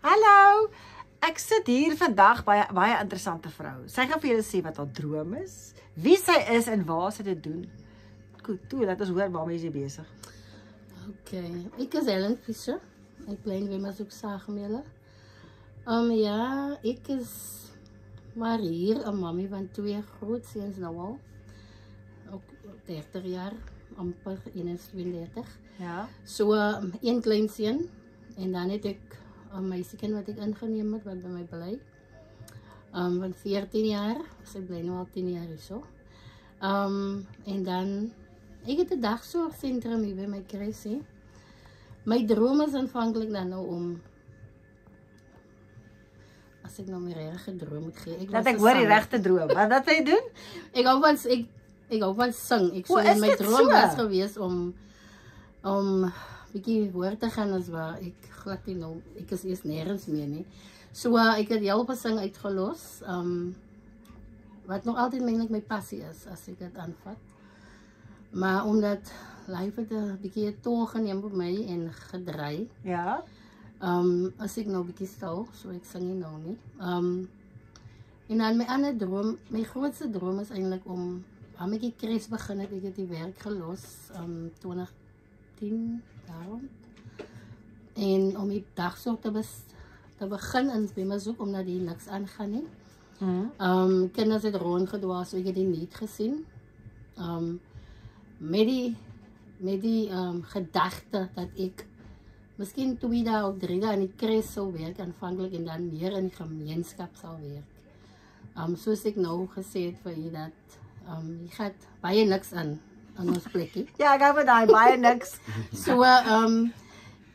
Hallo. Ek sit hier vandag by 'n baie interessante vrou. Sy gaan vir julle sê wat haar droom is, wie sy is en waar sy dit doen. Goed, toe, laat ons hoor waarmee sy besig. Okay, ek is Ellen Fischer. Ek bly in Wimmershoek-Sagemele. Ja, ek is maar hier 'n mammy van 2 groot seuns nou al. Ook 30 jaar, amper 31. Ja. So, 1 klein seun en dan het ek 'n meisiekind wat ek ingeneem het wat by my bly. Van 14 jaar, sy bly nou al 10 jaar hierso. En dan ek het 'n dagsorgsentrum hier by my kruisie. My droom is aanvanklik dan nou om, as ek nou my regte droom moet gee, Dat ek hoor die regte droom. Wat wil jy doen? Ek hou van sing. Ek sou my droom was geweest om bietjie woord te gaan as waar ek glad nie nou, ek is eers nêrens meer nie. So ek het heel veel sing uitgelos. Wat nog altyd eintlik my passie is as ek dit aanvat. Maar omdat life het 'n bietjie toe geneem op my en gedraai. Ja. As ek nou bietjie stil, so ek sing nie nou nie. En dan my ander droom, my grootste droom is eintlik om, wanneer ek die kruis begin het, ek het die werk gelos, 2010 daarom. En om die dagsorg te begin in Wimmershoek, omdat die niks aangaan nie. Kinders het rondgedwaal, so ek het die niet gesien. Met die gedagte dat ek miskien 2 dae of 3 dae in die kruis sou werk aanvanklik en dan meer in die gemeenskap sal werk. Soos ek nou gesê het vir jy dat jy gaat baie niks aan ons plekkie. Ja, ek hou van daai baie niks. So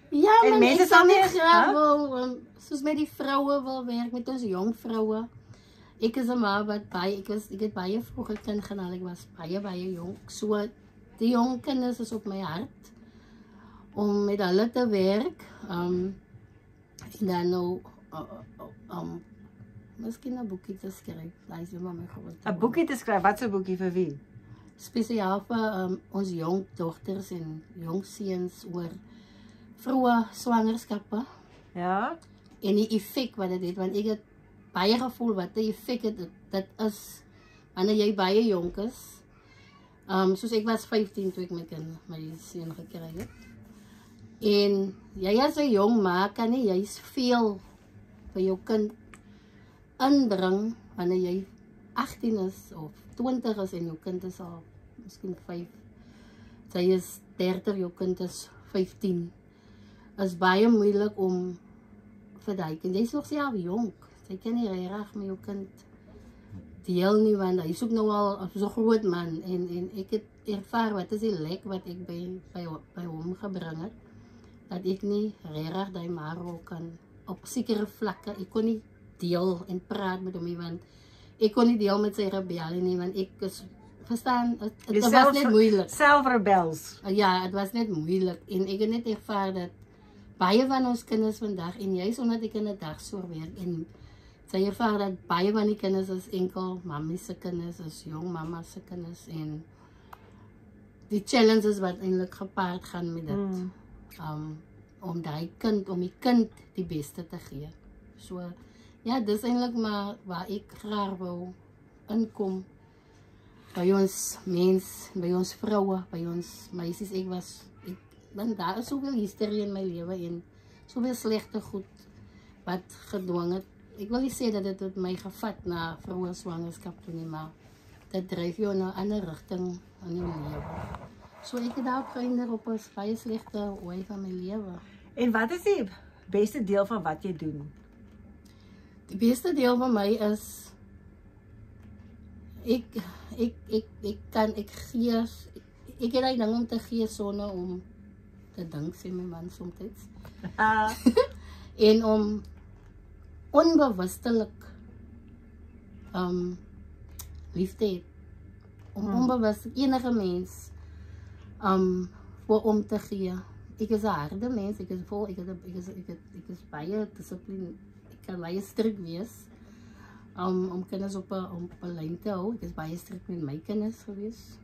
ja, en mense ek sal sal net nie graag wil, soos met die vroue wil werk, met ons jong vroue. Ek is 'n ma wat ek het baie vroeg 'n kind gehaal, ek was baie jong. So die jong kinders is op my hart om met hulle te werk. En dan nou miskien 'n boekie te skryf. Daai is maar my groot. 'n boekie te skryf. Wat 'n boekie vir wie? Spesiaal vir ons jong dogters en jong seuns oor vroeë swangerskappe. Ja. En die effek wat dit het, want ek het baie gevoel wat die effek dit is wanneer jy baie jonk is. Soos ek was 15 toe ek my seun gekry het. En jy as 'n jong ma kan nie jy's veel vir jou kind inbring wanneer jy 18 is of 20 is en jou kind is al miskien 5. Sy is 30, jou kind is 15. Is baie moeilik om vir daai kind. Jy's nog self jonk. Sy kan nie regtig met jou kind deel nie, want hy soek nou al so groot man en ek het ervaar wat is die lek wat ek by hom gebring het, dat ek nie regtig daai maar kan op sekere vlakke. Ek kon nie deel en praat met hom nie, want ek kon nie deel met sy rebellie nie, want ek is, verstaan, het was net moeilik. Self-rebels. Ja, het was net moeilik en ek het net ervaar dat baie van ons kinders vandag, en juist omdat ek in 'n dagsorg werk, en sy ervaar dat baie van die kinders is enkel mammies se kinders, is jong mama se kinders, en die challenges wat eintlik gepaard gaan met dit, om die kind die beste te gee. So, ja, dis eintlik maar waar ek graag wil inkom, by ons mens, by ons vroue, by ons meisies. Want daar is soveel historie in my lewe en soveel slegte goed wat gedwing het. Ek wil nie sê dat dit my gevat na vroeë swangerskap toe nie, maar dit dryf jou in 'n ander rigting in jou lewe. So ek het daarop geïnner op 'n baie slegte ooi van my lewe. En wat is die beste deel van wat jy doen? Die beste deel van my is ek het daai ding om te gee sonder om te dink, sê my man soms. En om onbewustelik liefde het. Om onbewust enige mens voor om te gee. Ek is 'n harde mens, ek is baie dissipline, ek kan baie strik wees. Om kinders op 'n lyn te hou. Ek is baie strik met my kinders gewees.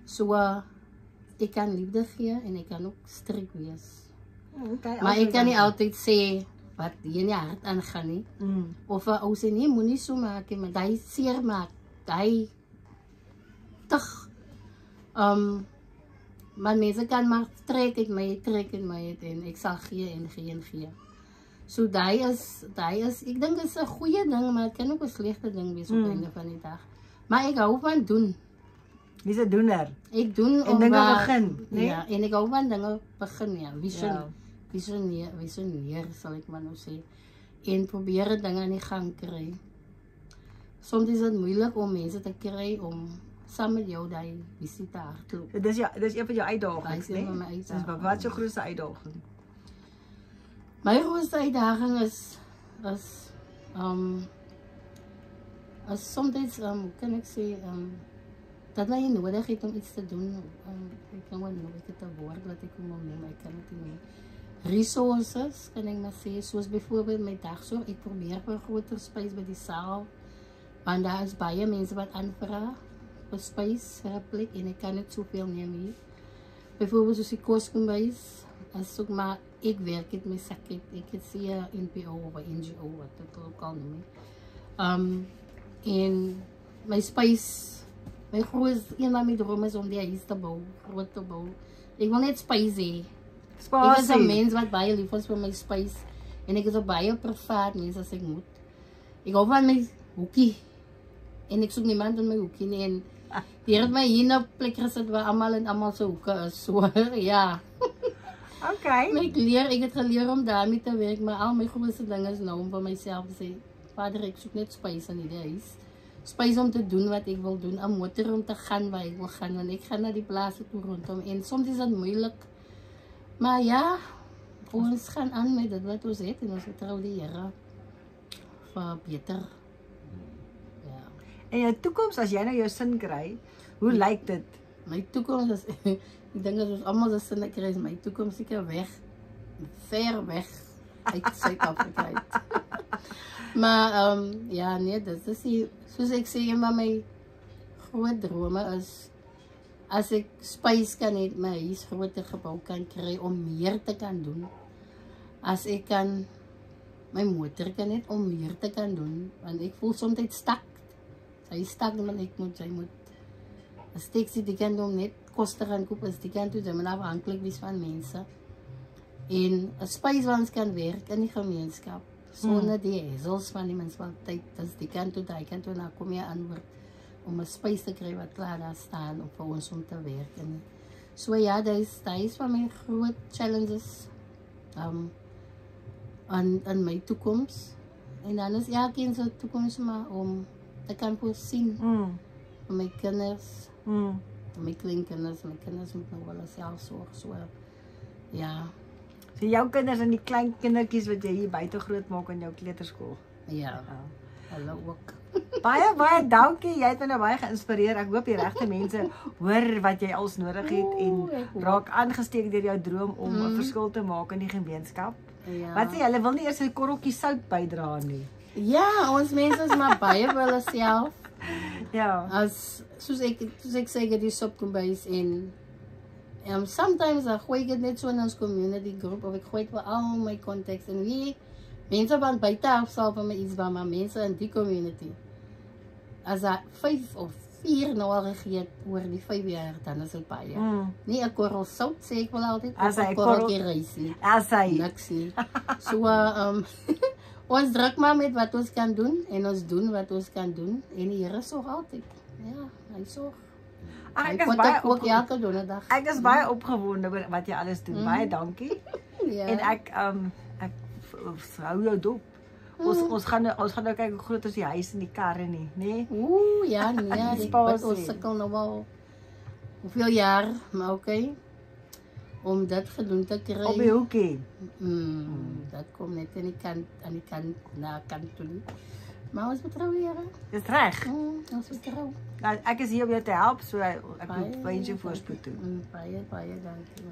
So ek kan liefde gee en ek kan ook strik wees. Okay, maar ek kan nie altyd sê wat jy in die hart aangaan nie. Of 'n ou sê nee, moenie so maak nie, maar hy seer maak. Hy tug. Maar mense kan maar trek uit my en ek sal gee en gee en gee. So daai is ek dink dit is 'n goeie ding, maar dit kan ook 'n slegte ding wees op die einde van die dag. Maar ek hou van doen. Wie's 'n doener? Ek doen en dinge begin, né? Ja, en ek hou van dinge begin, ja. Visioneer sal ek maar nou sê. En probeer dinge aan die gang kry. Soms is dit moeilik om mense te kry om saam met jou daai visie te hardloop. Dis een van jou uitdagings, Dis een van my uitdagings. Wat is jou grootste uitdaging? My grootste uitdaging is soms hoe kan ek sê dat jy nodig het om iets te doen. Ek kan wel nooit dit 'n woord wat ek kom noem, ek kan dit nie. Resources kan ek maar sê, soos byvoorbeeld my dagsorg. Ek probeer vir 'n groter space by die saal, want daar is baie mense wat aanvra vir space, vir 'n plek, en ek kan net soveel neem hier. Byvoorbeeld soos die koskombuis, as ook maar ek werk het met sakit, ek het sê 'n NPO of 'n NGO wat dit ook al noem. En my space, my een van my drome is om die huis te bou, groot te bou. Ek wil net space hê. Ek is 'n mens wat baie lief is vir my space, en ek is ook baie privaat mens as ek moet. Ek hou van my hoekie, en ek soek niemand in my hoekie nie, en die het my hier in 'n plek gesit waar almal se hoeke is, so ja. Okay. Ek het geleer om daarmee te werk, maar al my grootste ding is nou om vir myself te sê, Vader, ek soek net space in die huis. Space om te doen wat ek wil doen, 'n motor om te gaan waar ek wil gaan, en ek gaan na die plase toe rondom, en soms is dit moeilik. Maar ja, ons gaan aan met dit wat ons het, en ons vertrou die Here vir beter. Ja. En jou toekoms, as jy nou jou sin kry, hoe lyk dit? My toekoms is, ek dink as ons almal se sin kry, is my toekoms seker weg, ver weg uit Suid-Afrika uit. Maar ja, nee, dit is die, soos ek sê, een van my groot drome is, as ek space kan hê, my huis groter gebou kan kry om meer te kan doen. As ek kan my motor kan hê om meer te kan doen, want ek voel soms stak. Sy stak, want sy moet as taxi die kan doen net koste gaan koop, as die kan doen, sy moet afhanklik wees van mense. En 'n space waar ons kan werk in die gemeenskap, sonder die hessels van die munisipaliteit, dis die kant toe, daai kant toe, nou kom jy antwoord om 'n space te kry wat klaar daar staan om vir ons om te werk. En so ja, dit is van my groot challenges aan my toekoms. En dan is elkeen se toekoms maar om te kan voorsien vir my kinders, vir my kleinkinders. My kinders moet nou wel selfsorg, so ja. So jou kinders en die klein kindertjies wat jy hier buite groot maak in jou kleuterskool. Ja. Hallo ook. Baie dankie. Jy het my nou baie geïnspireer. Ek hoop die regte mense hoor wat jy als nodig het en raak aangesteek deur jou droom om 'n verskil te maak in die gemeenskap. Ja. Wat sê hulle wil nie eers 'n korreltjie sout bydra nie. Ja, ons mense is maar baie vir hulle self. Ja. Soos ek sê, die sopkombuis en sometimes I gooi dit net so in ons community group, of ek gooi dit vir al my contacts, en wie mense van buite af sal van my iets van, maar mense in die community, as daar 5 of 4 nou al gegeet oor die 5 jaar, dan is dit baie. Nie 'n korrel sout, sê ek wel altyd, of 'n korreltjie rys nie. Niks nie. So, ons druk maar met wat ons kan doen, en ons doen wat ons kan doen, en die Here sorg altyd. Ja, hy sorg. Ek is baie opgewonde oor wat jy alles doen. Baie dankie. Ja. En ek hou jou dop. Ons gaan nou kyk hoe groot is die huis en die karre nie, né? Ja, nee, ons sukkel nou al hoeveel jaar, maar okay. Om dit gedoen te kry. Op die hoekie. Dat kom net aan die kant, na kant toe. Maar ons vertrou die Here. Dis reg. Ons vertrou. Nou, ek is hier om jou te help, so ek wens jou voorspoed toe. Baie dankie.